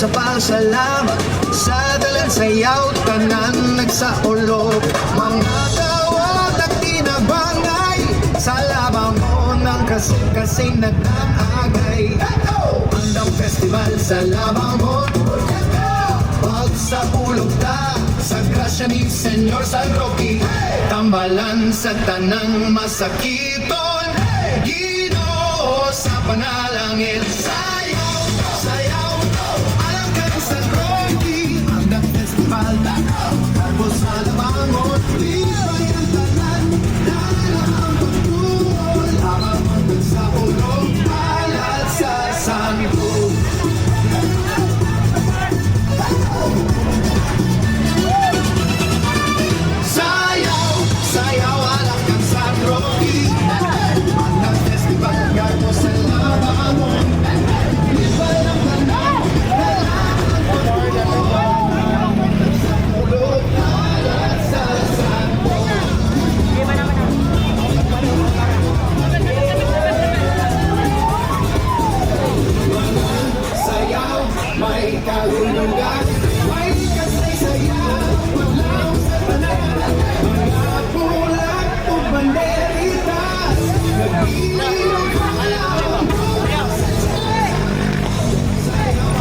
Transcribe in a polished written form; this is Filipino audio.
sa pasalamat sa dalan sayaw tanan nagsaulog mga tawag at tinabangay sa labang mo ng kasing nagdamagay Andang festival sa labang mo pag sa ulog ta sa grasya ni Senyor San Roque tambalan sa tanang masakiton Ginoo sa panalangin sayaw, sayaw alam ka ni San Roque Andang festival Karbo sa labangon Libay ang tanan Dala ang pagtungo Labang mo sa ulog Alat sa santo Sayaw, sayaw alam ka San Roque Andang festival Karbo sa labangon Libay ang tanan Dala ang pagtungo ulog alat sa santo Sayaw, may kalulugan May kasaysayan Walang sa tanan Mga pulat o banderitas Nagbilang kalang Sayaw,